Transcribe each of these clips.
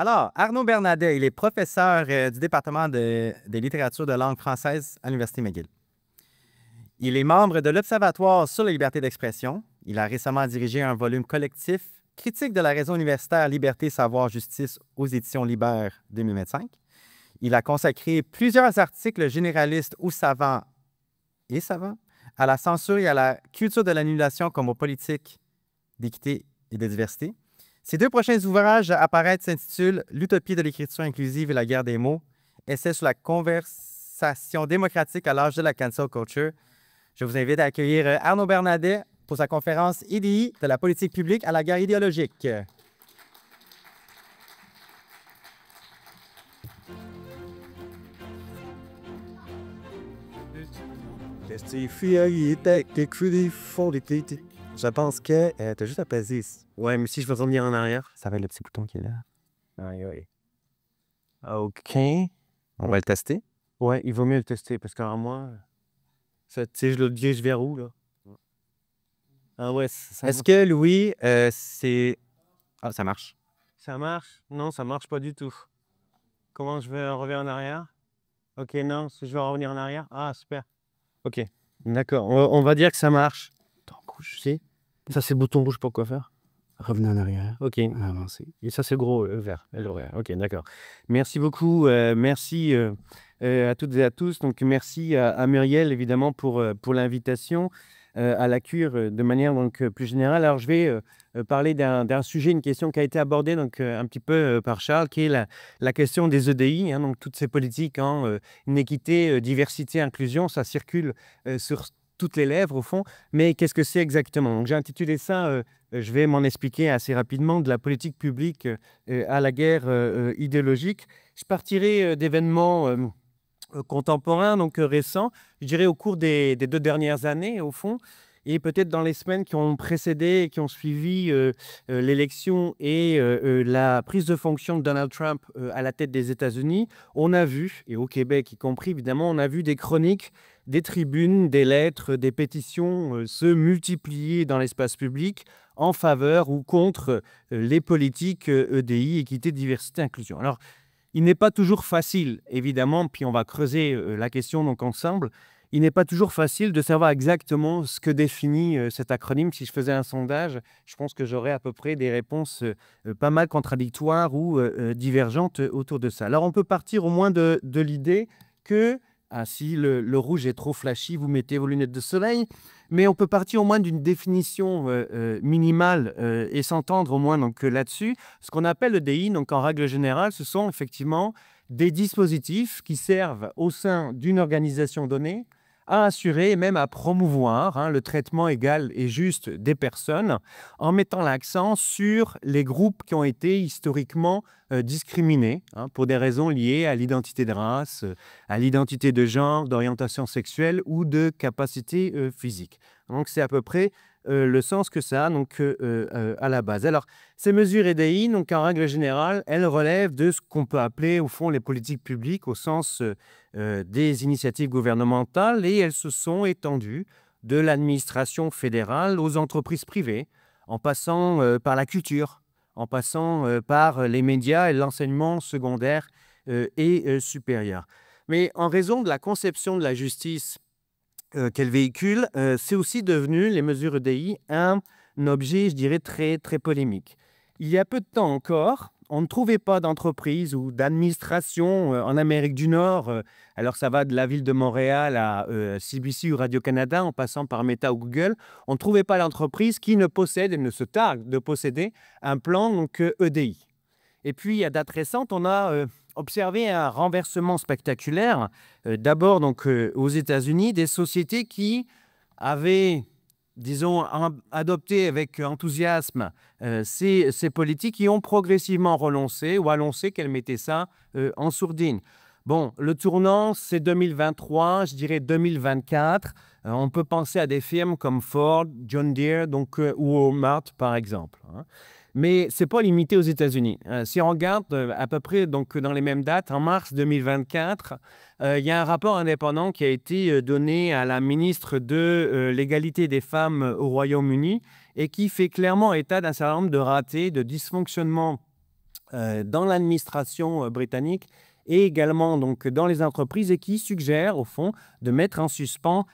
Alors, Arnaud Bernadet, il est professeur du département de littérature de langue française à l'Université McGill. Il est membre de l'Observatoire sur la liberté d'expression. Il a récemment dirigé un volume collectif critique de la raison universitaire Liberté, Savoir, Justice aux éditions Libère 2025. Il a consacré plusieurs articles généralistes ou savants à la censure et à la culture de l'annulation comme aux politiques d'équité et de diversité. Ses deux prochains ouvrages à apparaître s'intitulent L'utopie de l'écriture inclusive et la guerre des mots, essai sur la conversation démocratique à l'âge de la cancel culture. Je vous invite à accueillir Arnaud Bernadet pour sa conférence IDI de la politique publique à la guerre idéologique. Je pense que t'as juste à peser. Ouais, mais si je vais revenir en arrière. Ça va être le petit bouton qui est là. Aïe, aïe. OK. On va le tester. Ouais, il vaut mieux le tester parce qu'en moi, tu sais, je le dirige vers où, là? Ah ouais, ça Est-ce que Louis, c'est... Ah, ça marche. Ça marche? Non, ça marche pas du tout. Comment je vais revenir en arrière? OK, non, si je vais revenir en arrière. Ah, super. OK, d'accord. On va dire que ça marche. Bouton rouge, si. Ça, c'est le bouton rouge pour quoi faire? Revenez en arrière. OK. Avancer. Et ça, c'est le gros vert. OK, d'accord. Merci beaucoup. Merci à toutes et à tous. Donc, merci à Muriel, évidemment, pour l'invitation à la cure de manière donc, plus générale. Alors, je vais parler d'un sujet, une question qui a été abordée donc, un petit peu par Charles, qui est la question des EDI, hein, donc toutes ces politiques, une équité, diversité, inclusion, ça circule sur toutes les lèvres, au fond. Mais qu'est-ce que c'est exactement? Donc, j'ai intitulé ça, je vais m'en expliquer assez rapidement, de la politique publique à la guerre idéologique. Je partirai d'événements contemporains, donc récents, je dirais au cours des 2 dernières années, au fond, et peut-être dans les semaines qui ont précédé et qui ont suivi l'élection et la prise de fonction de Donald Trump à la tête des États-Unis, on a vu, et au Québec y compris évidemment, on a vu des chroniques, des tribunes, des lettres, des pétitions se multiplier dans l'espace public en faveur ou contre les politiques EDI, équité, diversité, inclusion. Alors, il n'est pas toujours facile, évidemment, puis on va creuser la question donc ensemble, il n'est pas toujours facile de savoir exactement ce que définit cet acronyme. Si je faisais un sondage, je pense que j'aurais à peu près des réponses pas mal contradictoires ou divergentes autour de ça. Alors, on peut partir au moins de l'idée que, si le rouge est trop flashy, vous mettez vos lunettes de soleil, mais on peut partir au moins d'une définition minimale et s'entendre au moins donc, là-dessus. Ce qu'on appelle le DI, donc en règle générale, ce sont effectivement des dispositifs qui servent au sein d'une organisation donnée à assurer et même à promouvoir le traitement égal et juste des personnes en mettant l'accent sur les groupes qui ont été historiquement discriminés pour des raisons liées à l'identité de race, à l'identité de genre, d'orientation sexuelle ou de capacité physique. Donc c'est à peu près le sens que ça a donc, à la base. Alors, ces mesures EDI, donc, en règle générale, elles relèvent de ce qu'on peut appeler au fond les politiques publiques au sens des initiatives gouvernementales et elles se sont étendues de l'administration fédérale aux entreprises privées, en passant par la culture, en passant par les médias et l'enseignement secondaire et supérieur. Mais en raison de la conception de la justice qu'elle véhicule, c'est aussi devenu, les mesures EDI, un objet, je dirais, très, très polémique. Il y a peu de temps encore, on ne trouvait pas d'entreprise ou d'administration en Amérique du Nord, alors ça va de la ville de Montréal à CBC ou Radio-Canada, en passant par Meta ou Google, on ne trouvait pas d'entreprise qui ne possède et ne se targue de posséder un plan donc, EDI. Et puis, à date récente, on a observé un renversement spectaculaire, d'abord donc aux États-Unis, des sociétés qui avaient, disons, adopté avec enthousiasme ces politiques qui ont progressivement renoncé ou annoncé qu'elles mettaient ça en sourdine. Bon, le tournant, c'est 2023, je dirais 2024. On peut penser à des firmes comme Ford, John Deere donc, ou Walmart, par exemple. Mais ce n'est pas limité aux États-Unis. Si on regarde à peu près donc, dans les mêmes dates, en mars 2024, il y a un rapport indépendant qui a été donné à la ministre de l'égalité des femmes au Royaume-Uni et qui fait clairement état d'un certain nombre de ratés, de dysfonctionnements dans l'administration britannique et également donc, dans les entreprises et qui suggère au fond de mettre en suspens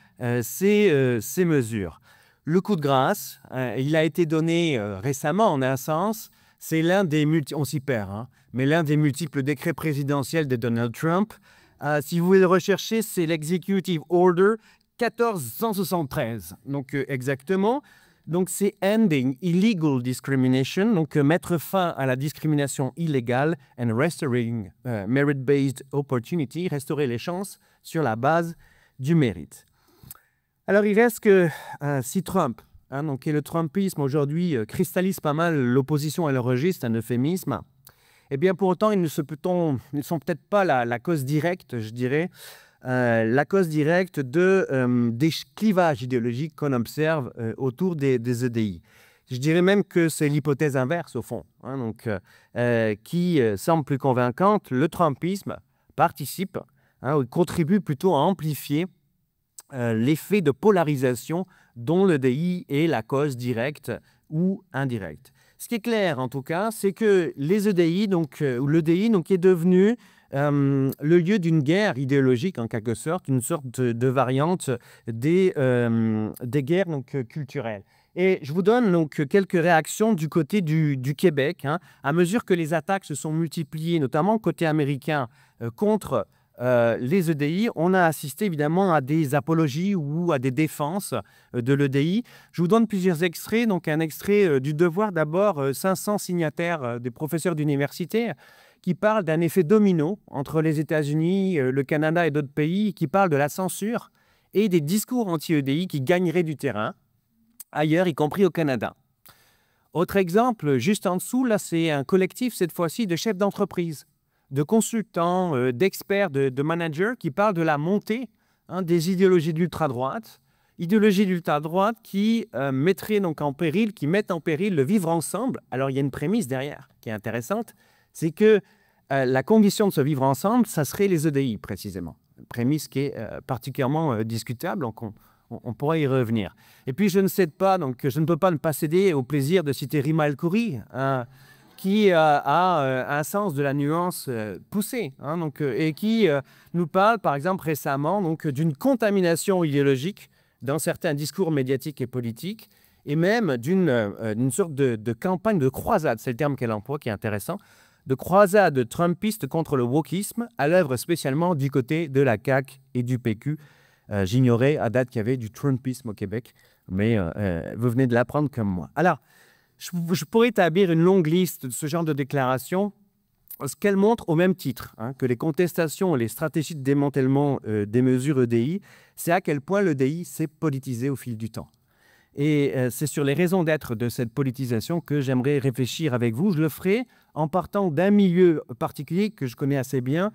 ces mesures. Le coup de grâce, il a été donné récemment en un sens, c'est l'un des on s'y perd, hein, mais l'un des multiples décrets présidentiels de Donald Trump. Si vous voulez le rechercher, c'est l'Executive Order 1473, donc exactement. Donc c'est Ending Illegal Discrimination, donc mettre fin à la discrimination illégale and restoring merit-based opportunity, restaurer les chances sur la base du mérite. Alors il reste que si Trump, donc, et le Trumpisme aujourd'hui cristallise pas mal l'opposition à leur registre, un euphémisme, eh bien pour autant ils ne sont peut-être pas la cause directe, je dirais, la cause directe des clivages idéologiques qu'on observe autour des EDI. Je dirais même que c'est l'hypothèse inverse, au fond, donc, qui semble plus convaincante. Le Trumpisme participe, contribue plutôt à amplifier l'effet de polarisation dont l'EDI est la cause directe ou indirecte. Ce qui est clair, en tout cas, c'est que les EDI, ou l'EDI est devenu le lieu d'une guerre idéologique, en quelque sorte, une sorte de variante des guerres culturelles. Et je vous donne quelques réactions du côté du Québec, à mesure que les attaques se sont multipliées, notamment côté américain, contre les EDI. On a assisté évidemment à des apologies ou à des défenses de l'EDI. Je vous donne plusieurs extraits. Donc un extrait du Devoir, d'abord 500 signataires des professeurs d'université qui parlent d'un effet domino entre les États-Unis, le Canada et d'autres pays, qui parlent de la censure et des discours anti-EDI qui gagneraient du terrain ailleurs, y compris au Canada. Autre exemple, juste en dessous, là, c'est un collectif, cette fois-ci, de chefs d'entreprise, de consultants, d'experts, de managers qui parlent de la montée des idéologies d'ultra-droite, qui mettraient en péril, qui mettent en péril le vivre ensemble. Alors, il y a une prémisse derrière qui est intéressante, c'est que la condition de ce vivre ensemble, ça serait les EDI, précisément. Une prémisse qui est particulièrement discutable, donc on pourrait y revenir. Et puis, je ne cède pas, donc je ne peux pas ne pas céder au plaisir de citer Rima El Khoury, qui a un sens de la nuance poussé, et qui nous parle, par exemple, récemment, d'une contamination idéologique dans certains discours médiatiques et politiques, et même d'une sorte de campagne de croisade, c'est le terme qu'elle emploie, qui est intéressant, de croisade trumpiste contre le wokisme, à l'œuvre spécialement du côté de la CAQ et du PQ. J'ignorais à date qu'il y avait du trumpisme au Québec, mais vous venez de l'apprendre comme moi. Alors, je pourrais établir une longue liste de ce genre de déclarations, ce qu'elles montrent au même titre que les contestations et les stratégies de démantèlement des mesures EDI, c'est à quel point l'EDI s'est politisé au fil du temps. Et c'est sur les raisons d'être de cette politisation que j'aimerais réfléchir avec vous. Je le ferai en partant d'un milieu particulier que je connais assez bien,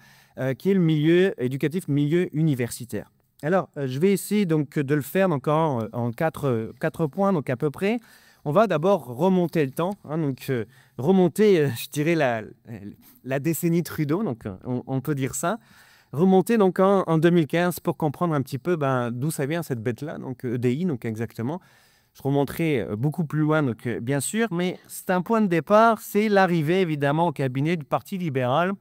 qui est le milieu éducatif, milieu universitaire. Alors, je vais essayer donc de le faire en quatre points, donc à peu près. On va d'abord remonter le temps, remonter, je dirais, la décennie Trudeau, donc on peut dire ça. Remonter donc en 2015 pour comprendre un petit peu d'où ça vient cette bête-là, donc EDI, donc exactement. Je remonterai beaucoup plus loin, donc, bien sûr, mais c'est un point de départ, c'est l'arrivée évidemment au cabinet du Parti libéral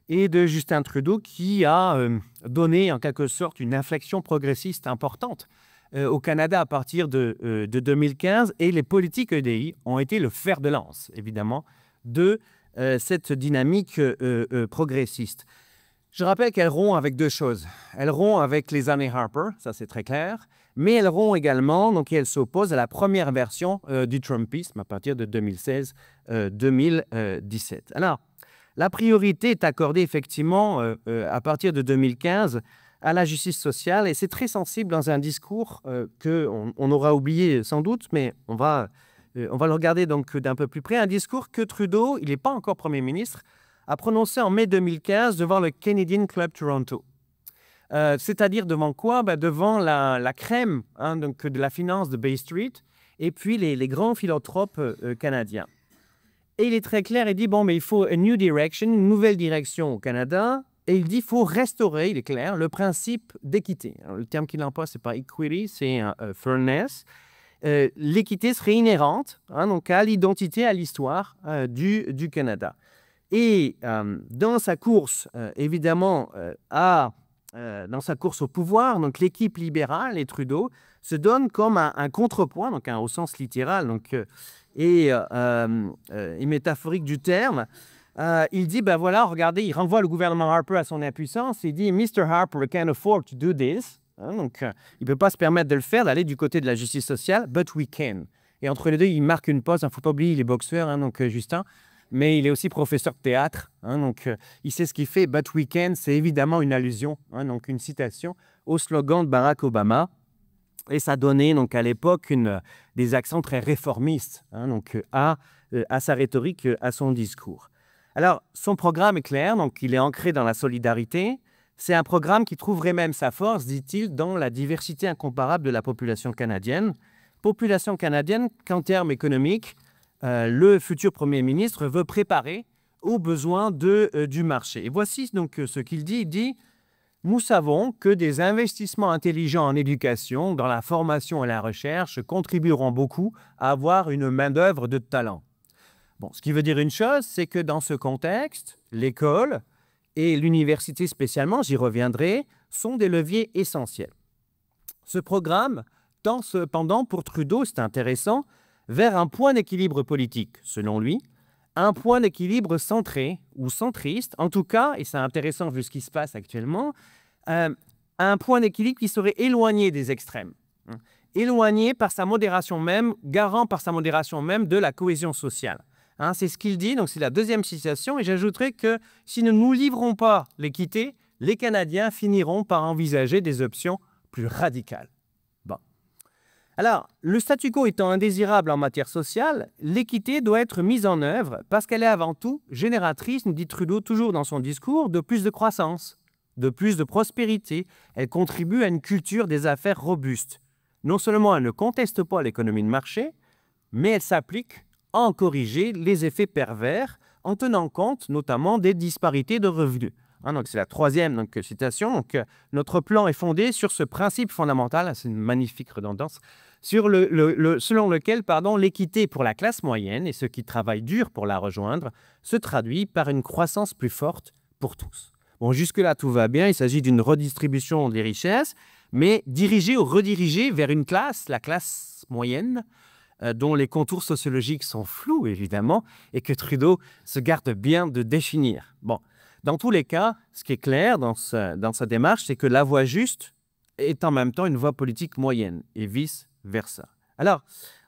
et de Justin Trudeau qui a donné en quelque sorte une inflexion progressiste importante au Canada à partir de 2015, et les politiques EDI ont été le fer de lance, évidemment, de cette dynamique progressiste. Je rappelle qu'elle rompt avec deux choses. Elle rompt avec les années Harper, ça c'est très clair, mais elle rompt également, donc elle s'oppose à la première version du Trumpisme à partir de 2016-2017. Alors, la priorité est accordée effectivement à partir de 2015 à la justice sociale, et c'est très sensible dans un discours qu'on aura oublié sans doute, mais on va le regarder donc d'un peu plus près, un discours que Trudeau, il n'est pas encore Premier ministre, a prononcé en mai 2015 devant le Canadian Club Toronto. C'est-à-dire devant quoi? Devant la crème donc de la finance de Bay Street et puis les grands philanthropes canadiens. Et il est très clair, il dit, mais il faut a new direction, une nouvelle direction au Canada, et il dit qu'il faut restaurer, il est clair, le principe d'équité. Le terme qu'il emploie, ce n'est pas equity, c'est fairness. L'équité serait inhérente donc à l'identité, à l'histoire du Canada. Et dans sa course, évidemment, dans sa course au pouvoir, donc l'équipe libérale et Trudeau se donnent comme un contrepoint, donc au sens littéral et métaphorique du terme. Il dit, ben voilà, regardez, il renvoie le gouvernement Harper à son impuissance. Il dit, Mr. Harper can't afford to do this. Donc, il ne peut pas se permettre de le faire, d'aller du côté de la justice sociale, but we can. Et entre les deux, il marque une pause. Il ne faut pas oublier, il est boxeur, Justin, mais il est aussi professeur de théâtre. Il sait ce qu'il fait, but we can, c'est évidemment une allusion, donc une citation au slogan de Barack Obama. Et ça donnait donc à l'époque des accents très réformistes à sa rhétorique, à son discours. Alors, son programme est clair, donc il est ancré dans la solidarité. C'est un programme qui trouverait même sa force, dit-il, dans la diversité incomparable de la population canadienne. Population canadienne qu'en termes économiques, le futur Premier ministre veut préparer aux besoins du marché. Et voici donc ce qu'il dit. Il dit « Nous savons que des investissements intelligents en éducation, dans la formation et la recherche contribueront beaucoup à avoir une main-d'œuvre de talent. » Bon, ce qui veut dire une chose, c'est que dans ce contexte, l'école et l'université spécialement, j'y reviendrai, sont des leviers essentiels. Ce programme tend cependant pour Trudeau, c'est intéressant, vers un point d'équilibre politique, selon lui, un point d'équilibre centré ou centriste, en tout cas, et c'est intéressant vu ce qui se passe actuellement, un point d'équilibre qui serait éloigné des extrêmes, éloigné par sa modération même, garant par sa modération même de la cohésion sociale. C'est ce qu'il dit, donc c'est la deuxième citation, et j'ajouterai que si nous ne nous livrons pas l'équité, les Canadiens finiront par envisager des options plus radicales. Bon. Alors, le statu quo étant indésirable en matière sociale, l'équité doit être mise en œuvre parce qu'elle est avant tout génératrice, nous dit Trudeau toujours dans son discours, de plus de croissance, de plus de prospérité. Elle contribue à une culture des affaires robuste. Non seulement elle ne conteste pas l'économie de marché, mais elle s'applique à en corriger les effets pervers en tenant compte notamment des disparités de revenus. Donc c'est la troisième citation. Donc, notre plan est fondé sur ce principe fondamental, c'est une magnifique redondance, selon lequel l'équité pour la classe moyenne et ceux qui travaillent dur pour la rejoindre se traduit par une croissance plus forte pour tous. Bon, jusque-là, tout va bien. Il s'agit d'une redistribution des richesses, mais dirigée ou redirigée vers une classe, la classe moyenne, dont les contours sociologiques sont flous, évidemment, et que Trudeau se garde bien de définir. Bon, dans tous les cas, ce qui est clair dans sa démarche, c'est que la voie juste est en même temps une voie politique moyenne, et vice-versa. Alors,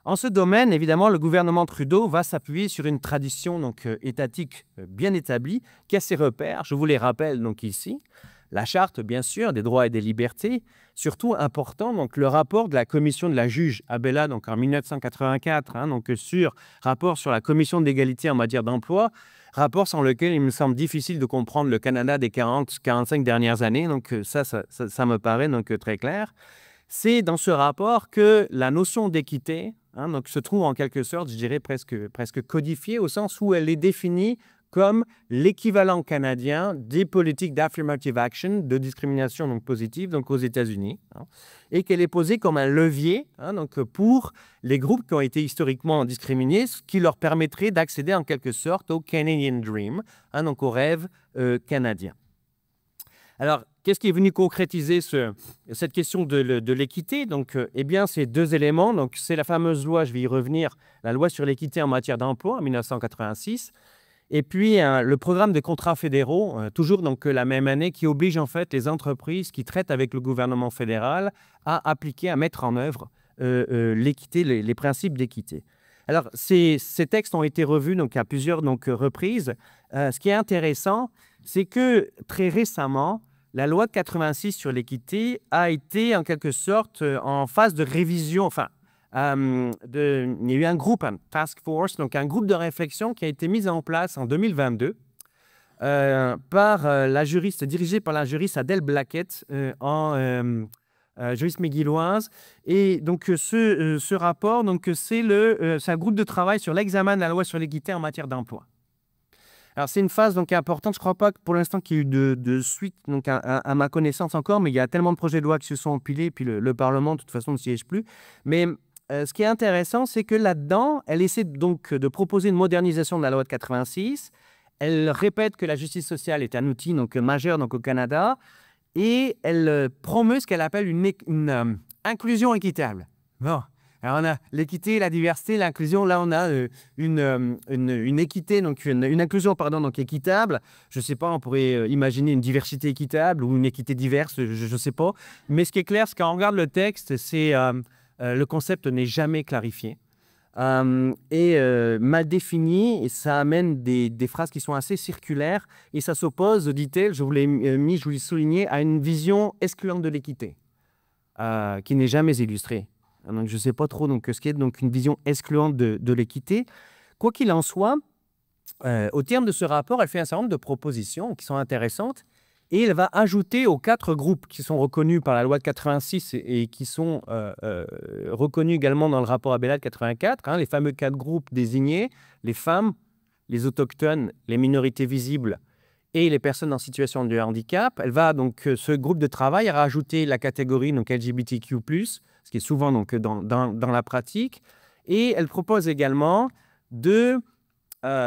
en ce domaine, évidemment, le gouvernement Trudeau va s'appuyer sur une tradition étatique bien établie, qui a ses repères, je vous les rappelle ici. La charte, bien sûr, des droits et des libertés, surtout important, le rapport de la commission de la juge Abella, en 1984, rapport sur la commission d'égalité en matière d'emploi, rapport sans lequel il me semble difficile de comprendre le Canada des 40-45 dernières années, ça me paraît très clair. C'est dans ce rapport que la notion d'équité se trouve en quelque sorte, je dirais presque codifiée, au sens où elle est définie comme l'équivalent canadien des politiques d'affirmative action, de discrimination positive, aux États-Unis, et qu'elle est posée comme un levier pour les groupes qui ont été historiquement discriminés, ce qui leur permettrait d'accéder en quelque sorte au Canadian Dream, au rêve canadien. Alors, qu'est-ce qui est venu concrétiser cette question de l'équité? Eh bien, c'est deux éléments. C'est la fameuse loi, je vais y revenir, la loi sur l'équité en matière d'emploi en 1986. Et puis, le programme de contrats fédéraux, toujours la même année, qui oblige en fait les entreprises qui traitent avec le gouvernement fédéral à appliquer, à mettre en œuvre l'équité, les principes d'équité. Alors, ces textes ont été revus à plusieurs reprises. Ce qui est intéressant, c'est que très récemment, la loi de 86 sur l'équité a été en quelque sorte en phase de révision, il y a eu un groupe, un task force, un groupe de réflexion qui a été mis en place en 2022 dirigé par la juriste Adèle Blackett, juriste McGilloise. Et ce rapport, c'est un groupe de travail sur l'examen de la loi sur l'équité en matière d'emploi. Alors, c'est une phase importante. Je ne crois pas que pour l'instant qu'il y ait eu de suite à ma connaissance encore, mais il y a tellement de projets de loi qui se sont empilés, puis le Parlement, de toute façon, ne siège plus. Mais ce qui est intéressant, c'est que là-dedans, elle essaie de proposer une modernisation de la loi de 86. Elle répète que la justice sociale est un outil donc, majeur donc, au Canada et elle promeut ce qu'elle appelle une inclusion équitable. Bon. Alors, on a l'équité, la diversité, l'inclusion. Là, on a une équité, donc une inclusion, pardon, donc équitable. Je ne sais pas, on pourrait imaginer une diversité équitable ou une équité diverse, je ne sais pas. Mais ce qui est clair, c'est quand on regarde le texte, c'est le concept n'est jamais clarifié. Mal défini, et ça amène des phrases qui sont assez circulaires, et ça s'oppose, dit-elle, je vous l'ai souligné, à une vision excluante de l'équité, qui n'est jamais illustrée. Donc, je ne sais pas trop donc, ce qu'est donc, une vision excluante de l'équité. Quoi qu'il en soit, au terme de ce rapport, elle fait un certain nombre de propositions qui sont intéressantes, et elle va ajouter aux 4 groupes qui sont reconnus par la loi de 86 et qui sont reconnus également dans le rapport Abella de 84, hein, les fameux 4 groupes désignés, les femmes, les autochtones, les minorités visibles et les personnes en situation de handicap. Elle va donc, ce groupe de travail a rajouté la catégorie donc, LGBTQ+, ce qui est souvent donc, dans la pratique, et elle propose également de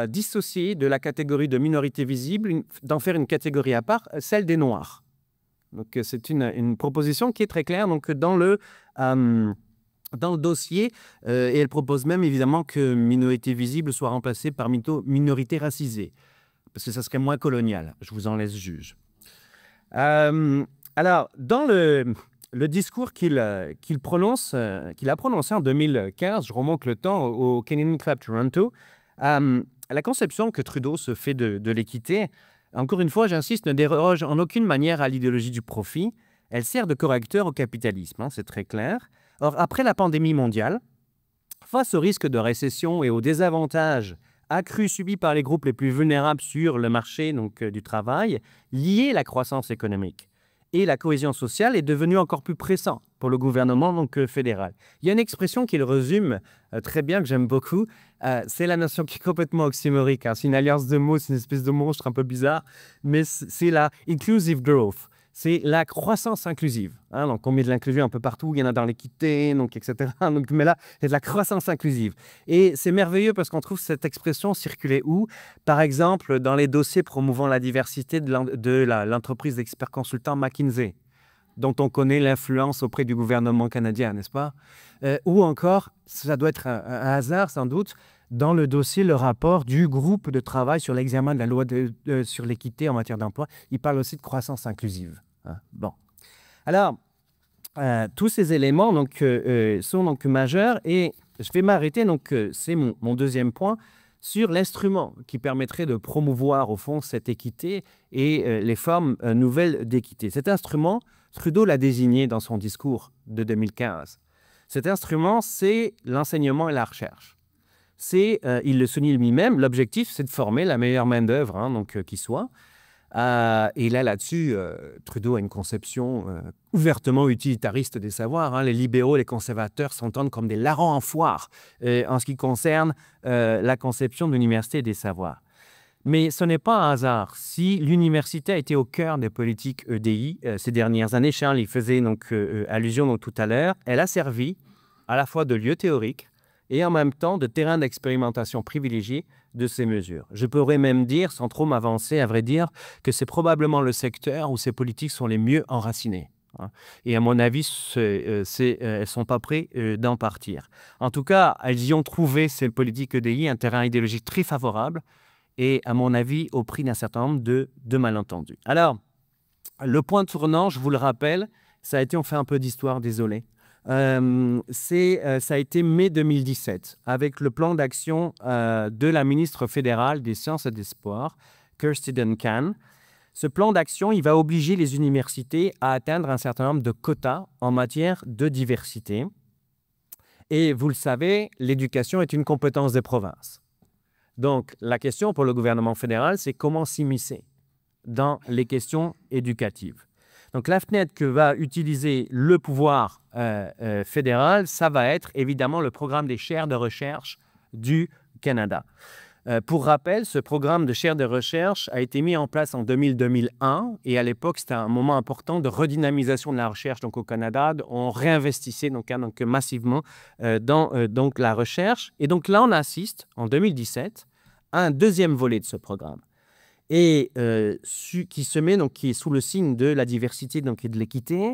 dissocier de la catégorie de minorité visible, d'en faire une catégorie à part, celle des Noirs. Donc, c'est une proposition qui est très claire donc, dans le dossier, et elle propose même évidemment que minorité visible soit remplacée par minorité racisée, parce que ça serait moins colonial. Je vous en laisse juge. Alors, dans le discours qu'il a prononcé en 2015, je remonte le temps au Canadian Club Toronto, la conception que Trudeau se fait de l'équité, encore une fois, j'insiste, ne déroge en aucune manière à l'idéologie du profit. Elle sert de correcteur au capitalisme, hein, c'est très clair. Or, après la pandémie mondiale, face au risque de récession et aux désavantages accrus subis par les groupes les plus vulnérables sur le marché donc, du travail, liés à la croissance économique et la cohésion sociale est devenu encore plus pressant pour le gouvernement donc, fédéral. Il y a une expression qui le résume très bien, que j'aime beaucoup. C'est la notion qui est complètement oxymorique. Hein. C'est une alliance de mots, c'est une espèce de monstre un peu bizarre, mais c'est la inclusive growth. C'est la croissance inclusive. Hein. Donc, on met de l'inclusion un peu partout. Il y en a dans l'équité, donc, etc. Donc, mais là, c'est de la croissance inclusive. Et c'est merveilleux parce qu'on trouve cette expression circuler où? Par exemple, dans les dossiers promouvant la diversité de l'entreprise d'experts consultants McKinsey, dont on connaît l'influence auprès du gouvernement canadien, n'est-ce pas? Ou encore, ça doit être un hasard sans doute, dans le dossier, le rapport du groupe de travail sur l'examen de la loi sur l'équité en matière d'emploi. Il parle aussi de croissance inclusive. Hein? Bon. Alors, tous ces éléments donc, sont donc majeurs et je vais m'arrêter, donc c'est mon deuxième point, sur l'instrument qui permettrait de promouvoir au fond cette équité et les formes nouvelles d'équité. Cet instrument, Trudeau l'a désigné dans son discours de 2015. Cet instrument, c'est l'enseignement et la recherche. Il le souligne lui-même, l'objectif, c'est de former la meilleure main-d'œuvre hein, qui soit. Et là-dessus, Trudeau a une conception ouvertement utilitariste des savoirs. Hein. Les libéraux, les conservateurs s'entendent comme des larrons en foire en ce qui concerne la conception de l'université des savoirs. Mais ce n'est pas un hasard. Si l'université a été au cœur des politiques EDI ces dernières années, Charles y faisait donc, allusion donc, tout à l'heure, elle a servi à la fois de lieu théorique et en même temps de terrain d'expérimentation privilégié de ces mesures. Je pourrais même dire, sans trop m'avancer, à vrai dire, que c'est probablement le secteur où ces politiques sont les mieux enracinées. Hein. Et à mon avis, elles ne sont pas prêtes d'en partir. En tout cas, elles y ont trouvé, ces politiques EDI, un terrain idéologique très favorable et, à mon avis, au prix d'un certain nombre de malentendus. Alors, le point tournant, je vous le rappelle, ça a été, on fait un peu d'histoire, désolé. Ça a été mai 2017, avec le plan d'action de la ministre fédérale des Sciences et des Sports, Kirsty Duncan. Ce plan d'action, il va obliger les universités à atteindre un certain nombre de quotas en matière de diversité. Et vous le savez, l'éducation est une compétence des provinces. Donc, la question pour le gouvernement fédéral, c'est comment s'immiscer dans les questions éducatives. Donc, la fenêtre que va utiliser le pouvoir fédéral, ça va être évidemment le programme des chaires de recherche du Canada. Pour rappel, ce programme de chaires de recherche a été mis en place en 2000-2001 et à l'époque, c'était un moment important de redynamisation de la recherche donc, au Canada. On réinvestissait donc massivement dans la recherche. Et donc là, on assiste en 2017 à un deuxième volet de ce programme. et qui se met, donc, qui est sous le signe de la diversité donc, et de l'équité.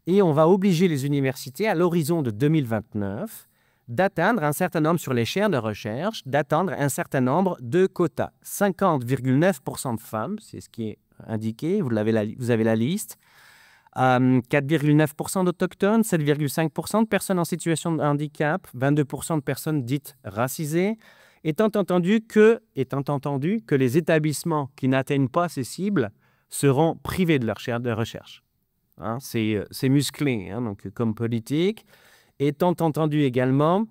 Et on va obliger les universités, à l'horizon de 2029, d'atteindre un certain nombre sur les chaires de recherche, d'atteindre un certain nombre de quotas. 50,9% de femmes, c'est ce qui est indiqué, vous avez la liste. 4,9% d'autochtones, 7,5% de personnes en situation de handicap, 22% de personnes dites racisées, étant entendu que les établissements qui n'atteignent pas ces cibles seront privés de leur chaire de recherche. Hein, c'est musclé donc, comme politique. Étant entendu également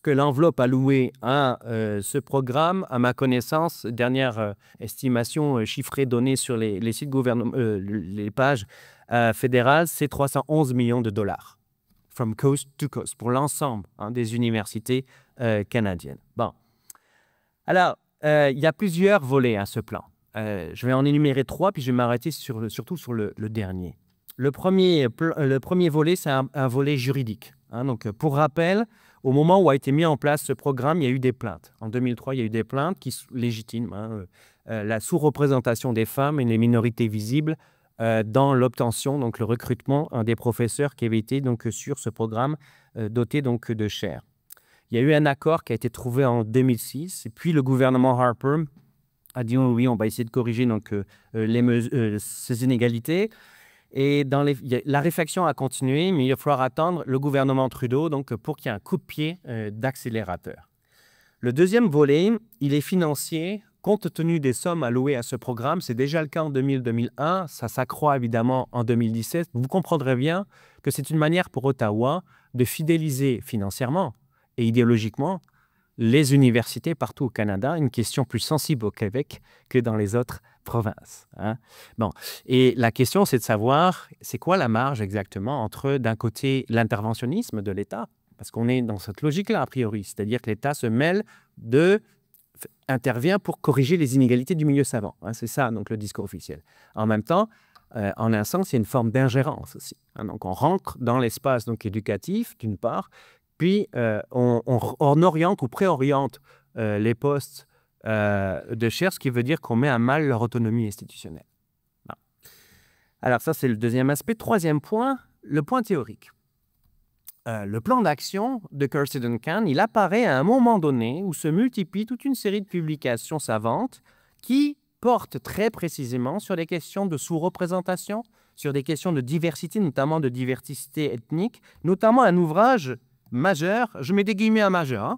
que l'enveloppe allouée à ce programme, à ma connaissance, dernière estimation chiffrée donnée sur les sites les pages fédérales, c'est 311 millions de dollars, from coast to coast, pour l'ensemble des universités canadiennes. Bon. Alors, il y a plusieurs volets à ce plan. Je vais en énumérer 3, puis je vais m'arrêter surtout sur le dernier. Le premier volet, c'est un volet juridique. Donc, pour rappel, au moment où a été mis en place ce programme, il y a eu des plaintes. En 2003, il y a eu des plaintes qui légitiment la sous-représentation des femmes et des minorités visibles dans l'obtention, donc le recrutement des professeurs qui avaient été donc, sur ce programme doté donc, de chaires. Il y a eu un accord qui a été trouvé en 2006, et puis le gouvernement Harper a dit oh, oui, on va essayer de corriger donc, ces inégalités. Et la réflexion a continué, mais il va falloir attendre le gouvernement Trudeau donc, pour qu'il y ait un coup de pied d'accélérateur. Le deuxième volet, il est financier. Compte tenu des sommes allouées à ce programme, c'est déjà le cas en 2000-2001, ça s'accroît évidemment en 2017. Vous comprendrez bien que c'est une manière pour Ottawa de fidéliser financièrement et idéologiquement les universités partout au Canada, une question plus sensible au Québec que dans les autres provinces. Bon. Et la question, c'est de savoir, c'est quoi la marge exactement entre, d'un côté, l'interventionnisme de l'État, parce qu'on est dans cette logique-là, a priori, c'est-à-dire que l'État se mêle intervient pour corriger les inégalités du milieu savant. C'est ça, donc, le discours officiel. En même temps, en un sens, il y a une forme d'ingérence aussi. Donc, on rentre dans l'espace donc, éducatif, d'une part, puis on oriente ou préoriente les postes de chaire, ce qui veut dire qu'on met à mal leur autonomie institutionnelle. Bon. Alors ça, c'est le deuxième aspect. Troisième point, le point théorique. Le plan d'action de Kirsty Duncan, il apparaît à un moment donné où se multiplient toute une série de publications savantes qui portent très précisément sur des questions de sous-représentation, sur des questions de diversité, notamment de diversité ethnique, notamment un ouvrage majeur, je mets des guillemets à majeur,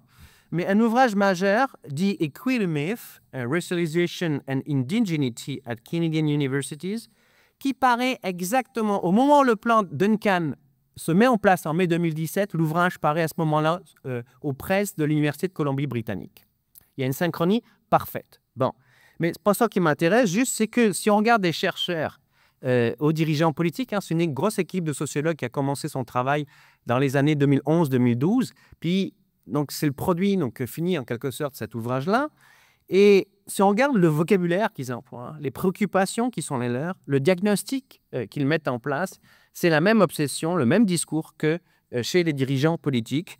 mais un ouvrage majeur dit « Equity Myth, Racialization and Indigeneity at Canadian Universities » qui paraît exactement, au moment où le plan Duncan se met en place en mai 2017, l'ouvrage paraît à ce moment-là aux presses de l'Université de Colombie-Britannique. Il y a une synchronie parfaite. Bon, mais c'est pas ça qui m'intéresse, juste c'est que si on regarde des chercheurs aux dirigeants politiques, c'est une grosse équipe de sociologues qui a commencé son travail dans les années 2011-2012, puis donc c'est le produit donc, fini en quelque sorte cet ouvrage-là. Et si on regarde le vocabulaire qu'ils emploient, les préoccupations qui sont les leurs, le diagnostic qu'ils mettent en place, c'est la même obsession, le même discours que chez les dirigeants politiques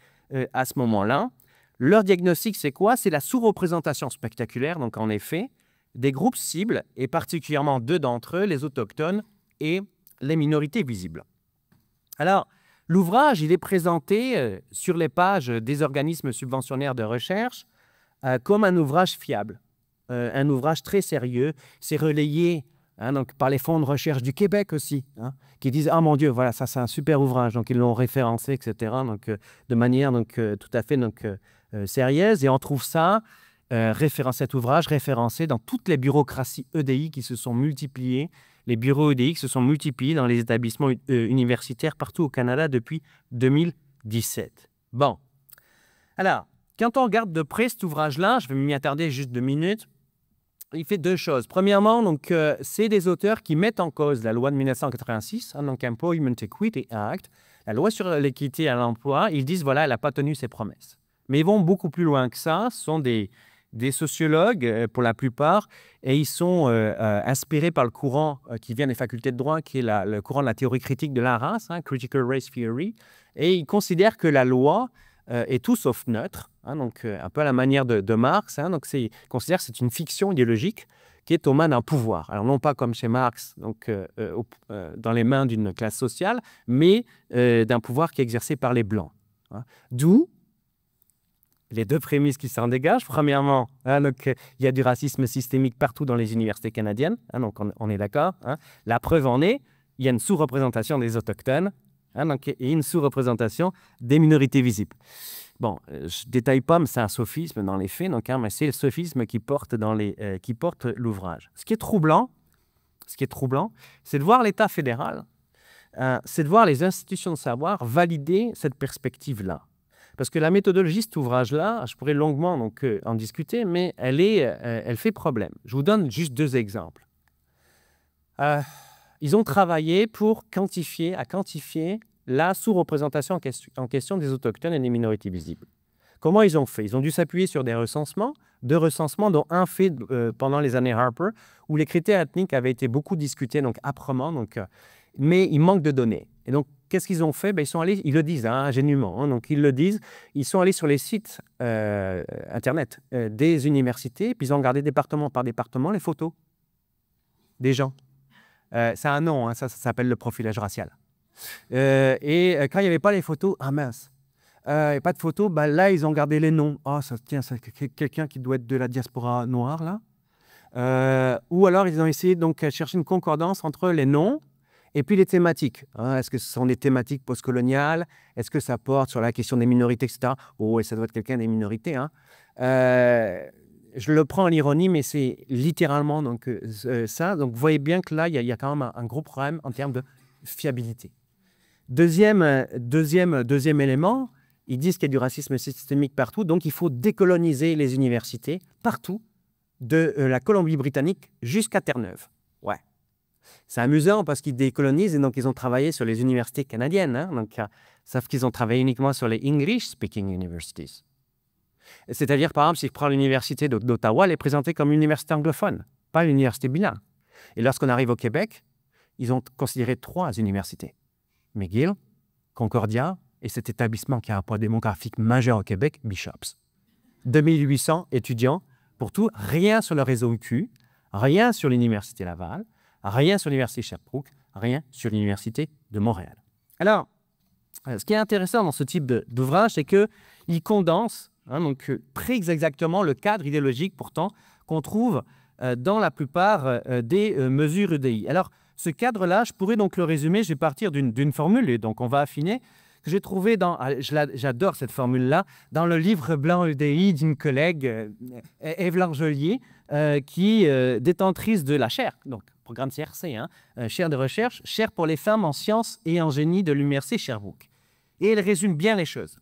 à ce moment-là. Leur diagnostic, c'est quoi? C'est la sous-représentation spectaculaire, donc en effet, des groupes cibles, et particulièrement deux d'entre eux, les autochtones et les minorités visibles. Alors, l'ouvrage, il est présenté sur les pages des organismes subventionnaires de recherche comme un ouvrage fiable, un ouvrage très sérieux. C'est relayé donc, par les fonds de recherche du Québec aussi, qui disent « Ah mon Dieu, voilà, ça c'est un super ouvrage », donc ils l'ont référencé, etc., donc, de manière donc, tout à fait donc, sérieuse. Et on trouve ça, cet ouvrage référencé dans toutes les bureaucraties EDI qui se sont multipliées. Les bureaux EDI qui se sont multipliés dans les établissements universitaires partout au Canada depuis 2017. Bon. Alors, quand on regarde de près cet ouvrage-là, je vais m'y attarder juste 2 minutes, il fait deux choses. Premièrement, donc, c'est des auteurs qui mettent en cause la loi de 1986, donc Employment Equity Act, la loi sur l'équité à l'emploi. Ils disent, voilà, elle n'a pas tenu ses promesses. Mais ils vont beaucoup plus loin que ça. Ce sont des sociologues, pour la plupart, et ils sont inspirés par le courant qui vient des facultés de droit, qui est le courant de la théorie critique de la race, Critical Race Theory, et ils considèrent que la loi est tout sauf neutre, donc un peu à la manière de Marx, donc ils considèrent que c'est une fiction idéologique qui est aux mains d'un pouvoir. Alors non pas comme chez Marx, donc dans les mains d'une classe sociale, mais d'un pouvoir qui est exercé par les Blancs. Hein. D'où les deux prémices qui s'en dégagent. Premièrement, hein, donc, il y a du racisme systémique partout dans les universités canadiennes, hein, donc on est d'accord. Hein. La preuve en est, il y a une sous-représentation des autochtones hein, donc, et une sous-représentation des minorités visibles. Bon, je ne détaille pas, mais c'est un sophisme dans les faits, donc, hein, mais c'est le sophisme qui porte l'ouvrage. Ce qui est troublant, c'est de voir l'État fédéral, c'est de voir les institutions de savoir valider cette perspective-là. Parce que la méthodologie de cet ouvrage-là, je pourrais longuement donc, en discuter, mais elle fait problème. Je vous donne juste deux exemples. Ils ont travaillé pour quantifier la sous-représentation en question des autochtones et des minorités visibles. Comment ils ont fait? Ils ont dû s'appuyer sur deux recensements, dont un fait pendant les années Harper, où les critères ethniques avaient été beaucoup discutés, donc âprement, mais il manque de données. Et donc, qu'est-ce qu'ils ont fait? Ils sont allés, ils le disent hein, ingénument, hein, donc ils le disent, ils sont allés sur les sites Internet des universités, puis ils ont regardé département par département les photos des gens. C'est un nom, hein, ça s'appelle le profilage racial. Et quand il n'y avait pas les photos, ah mince, il n'y a pas de photos, là ils ont gardé les noms. Ah, tiens, c'est quelqu'un qui doit être de la diaspora noire là. Ou alors ils ont essayé donc de chercher une concordance entre les noms et puis les thématiques. Hein. Est-ce que ce sont des thématiques postcoloniales? Est-ce que ça porte sur la question des minorités, etc. Oh, et ça doit être quelqu'un des minorités. Hein. Je le prends en ironie, mais c'est littéralement donc, ça. Donc vous voyez bien que là, il y a quand même un gros problème en termes de fiabilité. Deuxième élément, ils disent qu'il y a du racisme systémique partout, donc il faut décoloniser les universités partout, de la Colombie-Britannique jusqu'à Terre-Neuve. Ouais. C'est amusant parce qu'ils décolonisent et donc ils ont travaillé sur les universités canadiennes, hein, donc, sauf qu'ils ont travaillé uniquement sur les English-speaking universities. C'est-à-dire, par exemple, si je prends l'université d'Ottawa, elle est présentée comme une université anglophone, pas une université bilingue. Et lorsqu'on arrive au Québec, ils ont considéré 3 universités. McGill, Concordia et cet établissement qui a un poids démographique majeur au Québec, Bishops. 2800 étudiants pour tout, rien sur le réseau UQ, rien sur l'université Laval, rien sur l'université Sherbrooke, rien sur l'université de Montréal. Alors, ce qui est intéressant dans ce type d'ouvrage, c'est qu'il condense donc, très exactement le cadre idéologique pourtant qu'on trouve dans la plupart des mesures EDI. Alors, ce cadre-là, je pourrais donc le résumer, je vais partir d'une formule, et donc on va affiner, que j'ai trouvé j'adore cette formule-là, dans le livre blanc EDI d'une collègue, Ève Langelier, qui est détentrice de la chaire, donc programme CRC, hein, chaire de recherche, chaire pour les femmes en sciences et en génie de l'université Sherbrooke. Et elle résume bien les choses.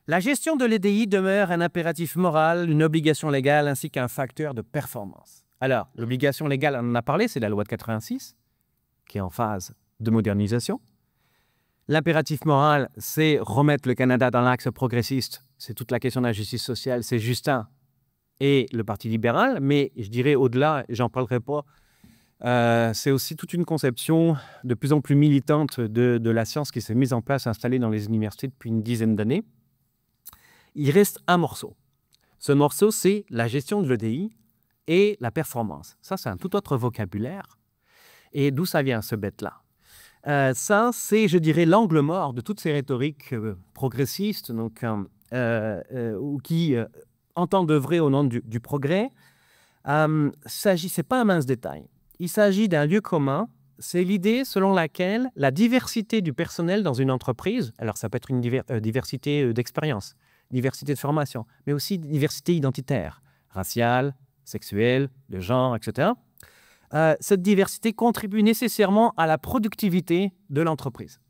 La gestion de l'EDI demeure un impératif moral, une obligation légale ainsi qu'un facteur de performance. Alors, l'obligation légale, on en a parlé, c'est la loi de 86, qui est en phase de modernisation. L'impératif moral, c'est remettre le Canada dans l'axe progressiste. C'est toute la question de la justice sociale, c'est Justin et le Parti libéral. Mais je dirais au-delà, j'en parlerai pas, c'est aussi toute une conception de plus en plus militante de la science qui s'est mise en place, installée dans les universités depuis une dizaine d'années. Il reste un morceau. Ce morceau, c'est la gestion de l'EDI et la performance. Ça, c'est un tout autre vocabulaire. Et d'où ça vient, ce bête-là? Ça, c'est, je dirais, l'angle mort de toutes ces rhétoriques progressistes donc, ou qui entendent œuvrer au nom du progrès. C'est pas un mince détail. Il s'agit d'un lieu commun. C'est l'idée selon laquelle la diversité du personnel dans une entreprise, alors ça peut être une diversité d'expérience, diversité de formation, mais aussi diversité identitaire, raciale, sexuelle, de genre, etc. Cette diversité contribue nécessairement à la productivité de l'entreprise.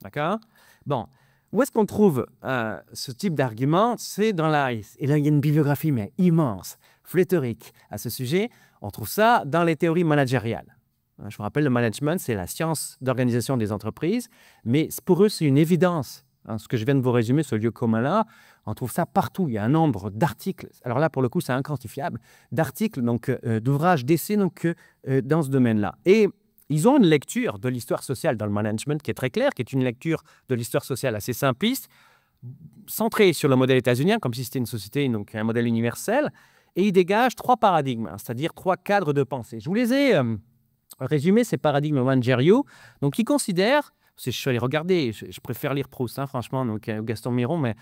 D'accord? Bon, où est-ce qu'on trouve ce type d'argument? C'est dans la... Et là, il y a une bibliographie mais immense, pléthorique à ce sujet. On trouve ça dans les théories managériales. Je vous rappelle, le management, c'est la science d'organisation des entreprises, mais pour eux, c'est une évidence. Ce que je viens de vous résumer, ce lieu commun-là, on trouve ça partout. Il y a un nombre d'articles, alors là, pour le coup, c'est inquantifiable, d'articles, d'ouvrages, d'essais dans ce domaine-là. Et ils ont une lecture de l'histoire sociale dans le management qui est très claire, qui est une lecture de l'histoire sociale assez simpliste, centrée sur le modèle états-unien, comme si c'était une société, donc un modèle universel, et il dégage 3 paradigmes, c'est-à-dire 3 cadres de pensée. Je vous les ai résumés, ces paradigmes managériaux. Donc, ils considèrent, je suis allé regarder, je préfère lire Proust, hein, franchement, donc Gaston Miron, mais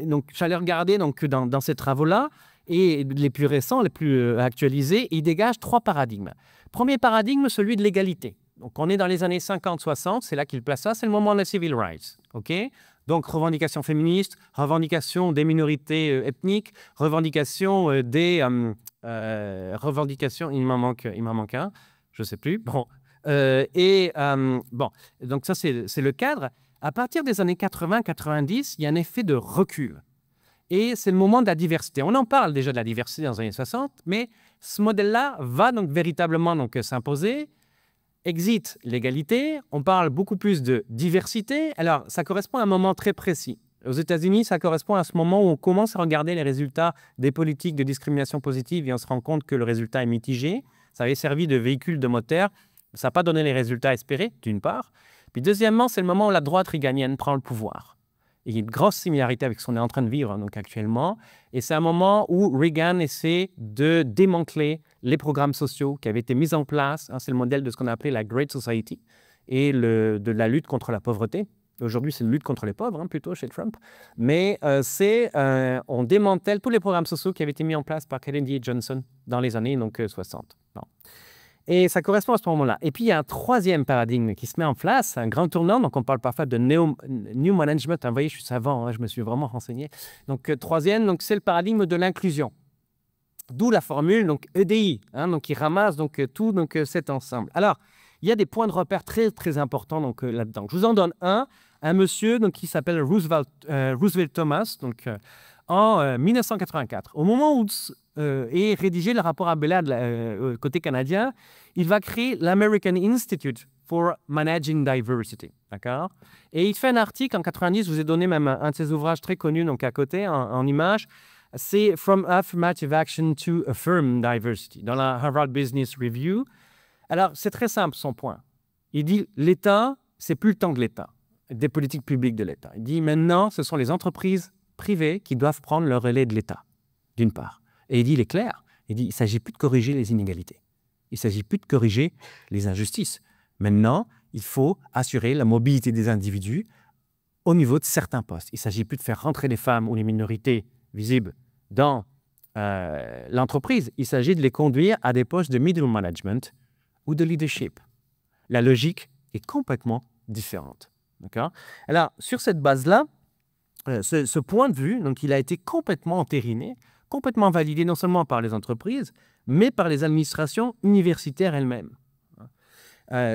donc, je suis allé regarder donc, dans ces travaux-là, et les plus récents, les plus actualisés, ils dégagent 3 paradigmes. Premier paradigme, celui de l'égalité. Donc, on est dans les années 50-60, c'est là qu'il place ça, c'est le moment des civil rights. Okay, donc, revendication féministe, revendication des minorités ethniques, revendication revendication, il m'en manque un, je ne sais plus. Bon, bon, donc ça, c'est le cadre. À partir des années 80-90, il y a un effet de recul. Et c'est le moment de la diversité. On en parle déjà de la diversité dans les années 60, mais ce modèle-là va donc véritablement s'imposer. Exit l'égalité, on parle beaucoup plus de diversité. Alors, ça correspond à un moment très précis. Aux États-Unis, ça correspond à ce moment où on commence à regarder les résultats des politiques de discrimination positive et on se rend compte que le résultat est mitigé. Ça avait servi de véhicule de moteur. Ça n'a pas donné les résultats espérés, d'une part. Puis deuxièmement, c'est le moment où la droite reaganienne prend le pouvoir. Il y a une grosse similarité avec ce qu'on est en train de vivre donc, actuellement. Et c'est un moment où Reagan essaie de démanteler les programmes sociaux qui avaient été mis en place. Hein, c'est le modèle de ce qu'on a appelé la Great Society et de la lutte contre la pauvreté. Aujourd'hui, c'est une lutte contre les pauvres, hein, plutôt, chez Trump. Mais on démantèle tous les programmes sociaux qui avaient été mis en place par Kennedy et Johnson dans les années 60. Bon. Et ça correspond à ce moment-là. Et puis, il y a un troisième paradigme qui se met en place, un grand tournant. Donc, on parle parfois de New Management. Vous voyez, je suis savant, hein, je me suis vraiment renseigné. Donc, troisième, c'est le paradigme de l'inclusion. D'où la formule donc, EDI, hein, donc, qui ramasse donc, tout cet ensemble. Alors, il y a des points de repère très, très importants là-dedans. Je vous en donne un monsieur donc, qui s'appelle Roosevelt Thomas, donc, en 1984. Au moment où est rédigé le rapport Abelard côté canadien, il va créer l'American Institute for Managing Diversity. D'accord? Et il fait un article en 90, je vous ai donné même un de ses ouvrages très connus donc à côté, en image, c'est From Affirmative Action to Affirm Diversity, dans la Harvard Business Review. Alors, c'est très simple son point. Il dit l'État, c'est plus le temps de l'État, des politiques publiques de l'État. Il dit maintenant, ce sont les entreprises privées qui doivent prendre le relais de l'État, d'une part. Et il est clair, il ne s'agit plus de corriger les inégalités. Il ne s'agit plus de corriger les injustices. Maintenant, il faut assurer la mobilité des individus au niveau de certains postes. Il ne s'agit plus de faire rentrer les femmes ou les minorités visibles dans l'entreprise. Il s'agit de les conduire à des postes de middle management ou de leadership. La logique est complètement différente. D'accord? Alors, sur cette base-là, ce point de vue, donc, il a été complètement entériné, complètement validé non seulement par les entreprises, mais par les administrations universitaires elles-mêmes.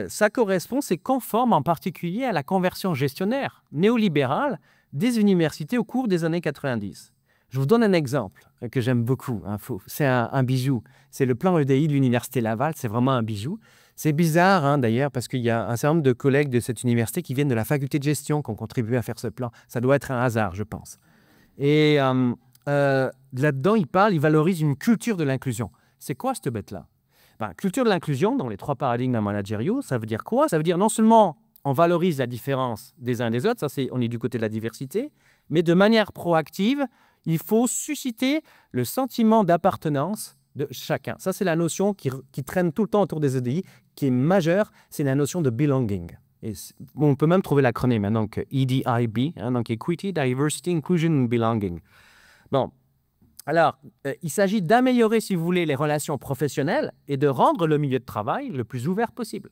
Ça correspond, c'est conforme en particulier à la conversion gestionnaire néolibérale des universités au cours des années 90. Je vous donne un exemple que j'aime beaucoup. Hein, c'est un bijou. C'est le plan EDI de l'Université Laval. C'est vraiment un bijou. C'est bizarre, hein, d'ailleurs, parce qu'il y a un certain nombre de collègues de cette université qui viennent de la faculté de gestion qui ont contribué à faire ce plan. Ça doit être un hasard, je pense. Et là-dedans, il valorise une culture de l'inclusion. C'est quoi cette bête-là? Culture de l'inclusion, dans les 3 paradigmes managériaux, ça veut dire quoi? Ça veut dire non seulement on valorise la différence des uns des autres, on est du côté de la diversité, mais de manière proactive, il faut susciter le sentiment d'appartenance de chacun. Ça, c'est la notion qui traîne tout le temps autour des EDI, qui est majeure, c'est la notion de belonging. Et on peut même trouver l'acronyme, hein, donc EDIB, hein, donc Equity, Diversity, Inclusion and Belonging. Bon, alors, il s'agit d'améliorer, si vous voulez, les relations professionnelles et de rendre le milieu de travail le plus ouvert possible.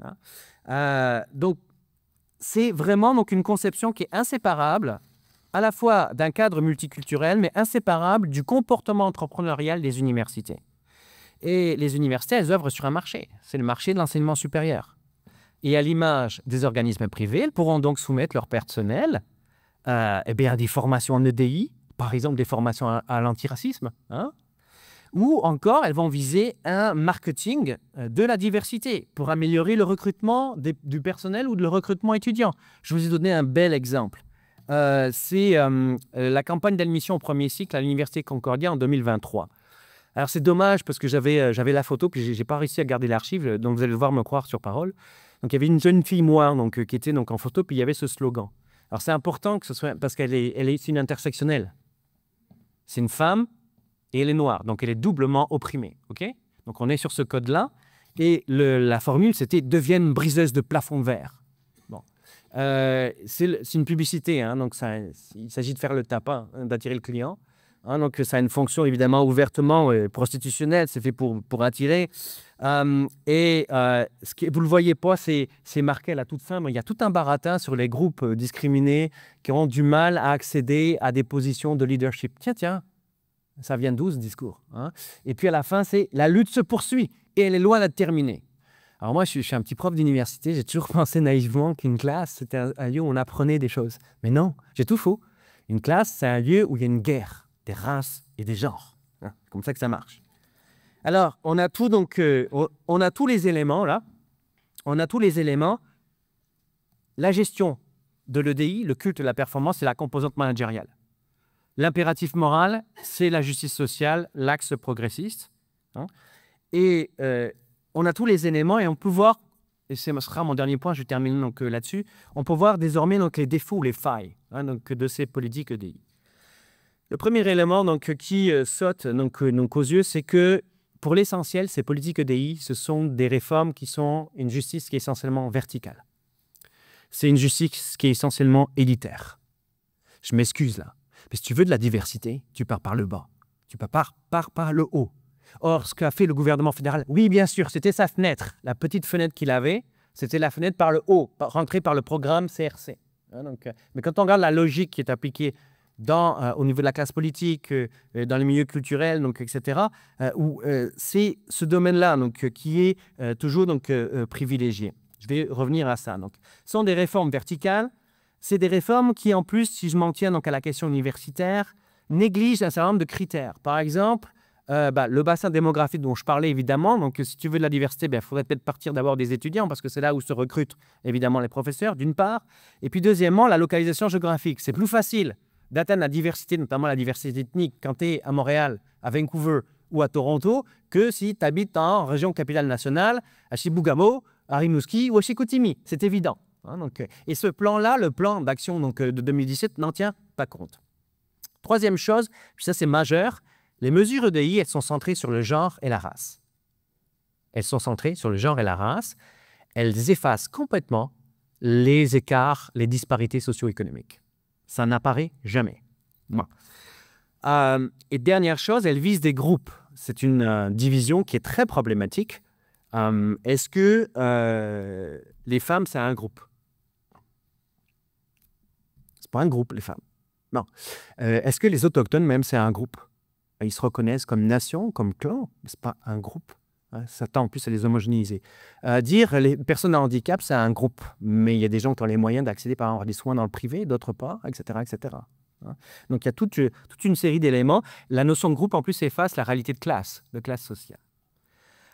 Hein? Donc, c'est vraiment donc, une conception qui est inséparable à la fois d'un cadre multiculturel, mais inséparable du comportement entrepreneurial des universités. Et les universités, elles œuvrent sur un marché. C'est le marché de l'enseignement supérieur. Et à l'image des organismes privés, elles pourront donc soumettre leur personnel à des formations en EDI, par exemple des formations à l'antiracisme, hein, ou encore elles vont viser un marketing de la diversité pour améliorer le recrutement du personnel ou le recrutement étudiant. Je vous ai donné un bel exemple. C'est la campagne d'admission au premier cycle à l'Université Concordia en 2023. Alors, c'est dommage parce que j'avais la photo, puis je n'ai pas réussi à garder l'archive, donc vous allez devoir me croire sur parole. Donc, il y avait une jeune fille noire qui était en photo, puis il y avait ce slogan. Alors, c'est important que ce soit, parce qu'elle est une intersectionnelle. C'est une femme et elle est noire, donc elle est doublement opprimée. Okay, donc on est sur ce code-là. Et la formule, c'était « devienne briseuse de plafond de verre ». Bon. C'est une publicité, hein, donc il s'agit de faire le tapin, hein, d'attirer le client. Hein, donc ça a une fonction évidemment ouvertement prostitutionnelle, c'est fait pour attirer. Vous ne le voyez pas, c'est marqué à la toute fin, mais il y a tout un baratin sur les groupes discriminés qui ont du mal à accéder à des positions de leadership. Tiens, ça vient d'où ce discours, hein? Et puis à la fin, c'est « la lutte se poursuit ». Et elle est loin d'être terminée. Alors moi, je suis un petit prof d'université, j'ai toujours pensé naïvement qu'une classe, c'était un lieu où on apprenait des choses. Mais non, j'ai tout faux. Une classe, c'est un lieu où il y a une guerre, des races et des genres. Hein, c'est comme ça que ça marche. Alors, on a tout, donc, on a tous les éléments, là. On a tous les éléments. La gestion de l'EDI, le culte de la performance, c'est la composante managériale. L'impératif moral, c'est la justice sociale, l'axe progressiste. Hein. Et on a tous les éléments et on peut voir, et ce sera mon dernier point, je termine donc là-dessus, on peut voir désormais donc, les défauts, les failles donc, de ces politiques EDI. Le premier élément donc, qui saute donc, aux yeux, c'est que pour l'essentiel, ces politiques EDI, ce sont des réformes qui sont une justice qui est essentiellement verticale. C'est une justice qui est essentiellement élitaire. Je m'excuse là, mais si tu veux de la diversité, tu pars par le bas, tu pars par le haut. Or, ce qu'a fait le gouvernement fédéral, oui, bien sûr, c'était sa fenêtre. La petite fenêtre qu'il avait, c'était la fenêtre par le haut, rentrée par le programme CRC. Hein, donc, mais quand on regarde la logique qui est appliquée au niveau de la classe politique, dans les milieux culturels, donc, etc., où c'est ce domaine-là donc, qui est toujours donc, privilégié. Je vais revenir à ça. Donc, ce sont des réformes verticales. C'est des réformes qui, en plus, si je m'en tiens donc, à la question universitaire, négligent un certain nombre de critères. Par exemple, le bassin démographique dont je parlais, évidemment. Donc, si tu veux de la diversité, il faudrait peut-être partir d'abord des étudiants parce que c'est là où se recrutent, évidemment, les professeurs, d'une part. Et puis, deuxièmement, la localisation géographique. C'est plus facile d'atteindre la diversité, notamment la diversité ethnique, quand tu es à Montréal, à Vancouver ou à Toronto, que si tu habites en région capitale nationale, à Chibougamau, à Rimouski ou à Chicoutimi. C'est évident. Hein, donc, et ce plan-là, le plan d'action de 2017, n'en tient pas compte. Troisième chose, puis ça c'est majeur, les mesures EDI, elles sont centrées sur le genre et la race. Elles sont centrées sur le genre et la race. Elles effacent complètement les écarts, les disparités socio-économiques. Ça n'apparaît jamais. Bon. Et dernière chose, elles visent des groupes. C'est une division qui est très problématique. Est-ce que les femmes, c'est un groupe? C'est pas un groupe, les femmes. Non. Est-ce que les autochtones, même, c'est un groupe? Ils se reconnaissent comme nation, comme clan, mais ce n'est pas un groupe. Ça tend en plus à les homogénéiser. Dire les personnes à handicap, c'est un groupe, mais il y a des gens qui ont les moyens d'accéder par exemple à des soins dans le privé, d'autres pas, etc. etc. Donc il y a toute une série d'éléments. La notion de groupe, en plus, efface la réalité de classe sociale.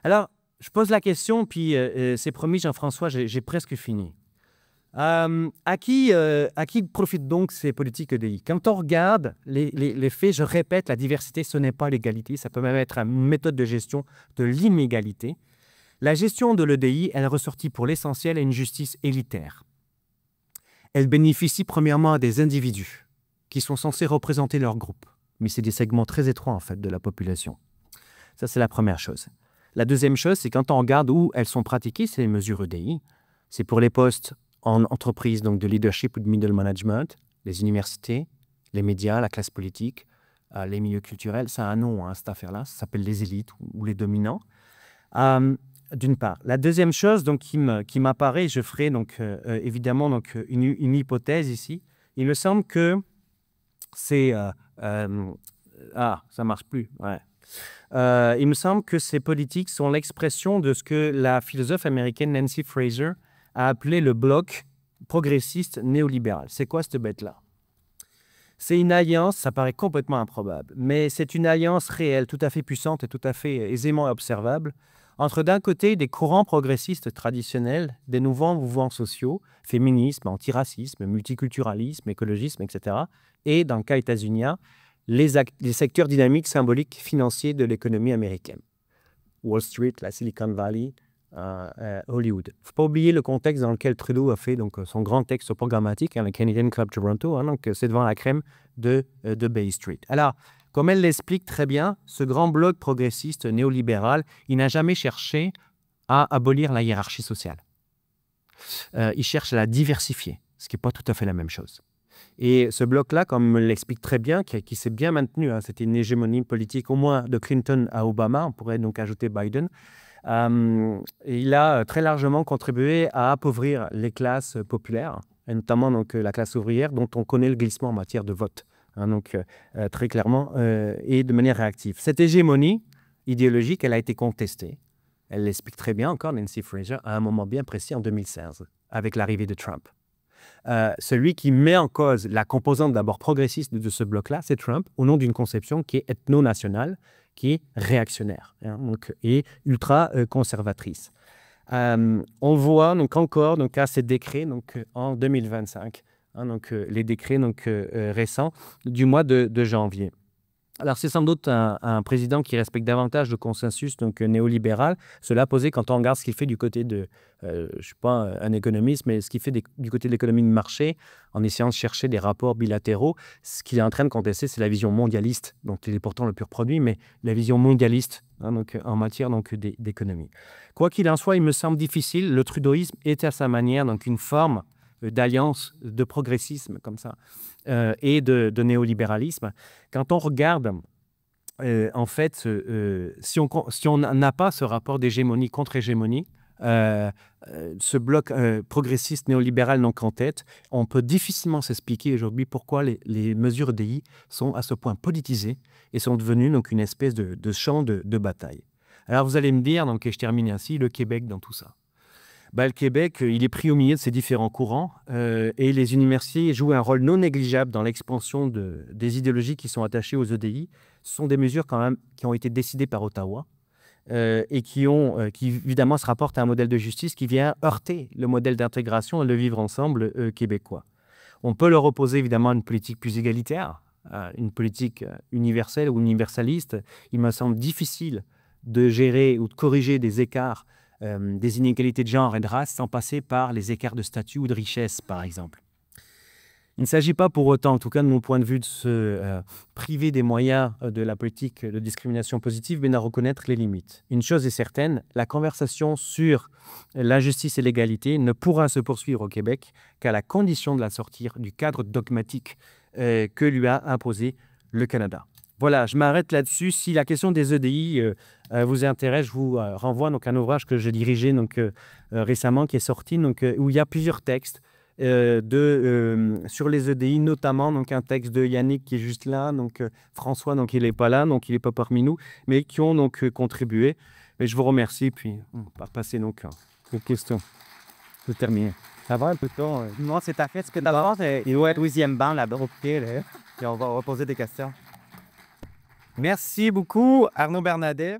Alors, je pose la question, puis c'est promis, Jean-François, j'ai presque fini. À qui profitent donc ces politiques EDI? Quand on regarde les faits, je répète, la diversité, ce n'est pas l'égalité, ça peut même être une méthode de gestion de l'inégalité. La gestion de l'EDI, elle est ressortie pour l'essentiel à une justice élitaire. Elle bénéficie premièrement à des individus qui sont censés représenter leur groupe, mais c'est des segments très étroits en fait de la population. Ça, c'est la première chose. La deuxième chose, c'est quand on regarde où elles sont pratiquées, ces mesures EDI, c'est pour les postes en entreprise donc de leadership ou de middle management, les universités, les médias, la classe politique, les milieux culturels. Ça a un nom, hein, cette affaire-là. Ça s'appelle les élites ou les dominants. D'une part. La deuxième chose donc, qui m'apparaît, je ferai donc, évidemment donc, une hypothèse ici. Il me semble que c'est... ça marche plus. Ouais. Il me semble que ces politiques sont l'expression de ce que la philosophe américaine Nancy Fraser a appelé le bloc progressiste néolibéral. C'est quoi cette bête-là? C'est une alliance, ça paraît complètement improbable, mais c'est une alliance réelle, tout à fait puissante et tout à fait aisément observable, entre d'un côté des courants progressistes traditionnels, des nouveaux mouvements sociaux, féminisme, antiracisme, multiculturalisme, écologisme, etc., et dans le cas états-unien, les secteurs dynamiques, symboliques, financiers de l'économie américaine. Wall Street, la Silicon Valley, Hollywood. Il ne faut pas oublier le contexte dans lequel Trudeau a fait donc, son grand texte programmatique, le Canadian Club Toronto, donc c'est devant la crème de Bay Street. Alors, Comme elle l'explique très bien, ce grand bloc progressiste néolibéral, il n'a jamais cherché à abolir la hiérarchie sociale. Il cherche à la diversifier, ce qui n'est pas tout à fait la même chose. Et ce bloc-là, comme l'explique très bien, qui s'est bien maintenu, hein, c'était une hégémonie politique au moins de Clinton à Obama, on pourrait donc ajouter Biden, et il a très largement contribué à appauvrir les classes populaires, et notamment donc, la classe ouvrière, dont on connaît le glissement en matière de vote, hein, donc, très clairement, et de manière réactive. Cette hégémonie idéologique, elle a été contestée. Elle l'explique très bien encore, Nancy Fraser, à un moment bien précis en 2016, avec l'arrivée de Trump. Celui qui met en cause la composante d'abord progressiste de ce bloc-là, c'est Trump, au nom d'une conception qui est ethno-nationale, qui est réactionnaire, hein, donc, et ultra-conservatrice. On voit donc encore donc, à ces décrets donc, en 2025, hein, donc, les décrets donc, récents du mois de janvier. Alors, c'est sans doute un président qui respecte davantage le consensus donc, néolibéral. Cela posé quand on regarde ce qu'il fait du côté de, je ne suis pas un économiste, mais ce qu'il fait du côté de l'économie de marché, en essayant de chercher des rapports bilatéraux. Ce qu'il est en train de contester, c'est la vision mondialiste, dont il est pourtant le pur produit, mais la vision mondialiste, hein, donc, en matière donc, d'économie. Quoi qu'il en soit, il me semble difficile. Le trudeauisme est à sa manière donc, une forme d'alliance, de progressisme comme ça, et de néolibéralisme. Quand on regarde, en fait, si on n'a pas ce rapport d'hégémonie contre hégémonie, ce bloc progressiste néolibéral donc en tête, on peut difficilement s'expliquer aujourd'hui pourquoi les mesures EDI sont à ce point politisées et sont devenues donc une espèce de champ de bataille. Alors vous allez me dire, donc, et je termine ainsi, le Québec dans tout ça. Le Québec, il est pris au milieu de ces différents courants et les universités jouent un rôle non négligeable dans l'expansion des idéologies qui sont attachées aux EDI. Ce sont des mesures quand même qui ont été décidées par Ottawa et qui évidemment se rapportent à un modèle de justice qui vient heurter le modèle d'intégration et le vivre ensemble québécois. On peut leur opposer évidemment une politique plus égalitaire, une politique universelle ou universaliste. Il me semble difficile de gérer ou de corriger des écarts des inégalités de genre et de race sans passer par les écarts de statut ou de richesse, par exemple. Il ne s'agit pas pour autant, en tout cas de mon point de vue, de se priver des moyens de la politique de discrimination positive, mais d'en reconnaître les limites. Une chose est certaine, la conversation sur la justice et l'égalité ne pourra se poursuivre au Québec qu'à la condition de la sortir du cadre dogmatique que lui a imposé le Canada. Voilà, je m'arrête là-dessus. Si la question des EDI vous intéresse, je vous renvoie donc, à un ouvrage que j'ai dirigé donc, récemment, qui est sorti, donc, où il y a plusieurs textes sur les EDI, notamment donc, un texte de Yannick qui est juste là, donc, François, donc, il n'est pas là, donc il n'est pas parmi nous, mais qui ont donc, contribué. Et je vous remercie, puis on va passer donc, aux questions. Je termine. Ça va un peu de temps. Non, c'est ta fait. Ce que d'abord, il doit être 8e banc là-bas au pied, là. Puis on va poser des questions. Merci beaucoup, Arnaud Bernardet.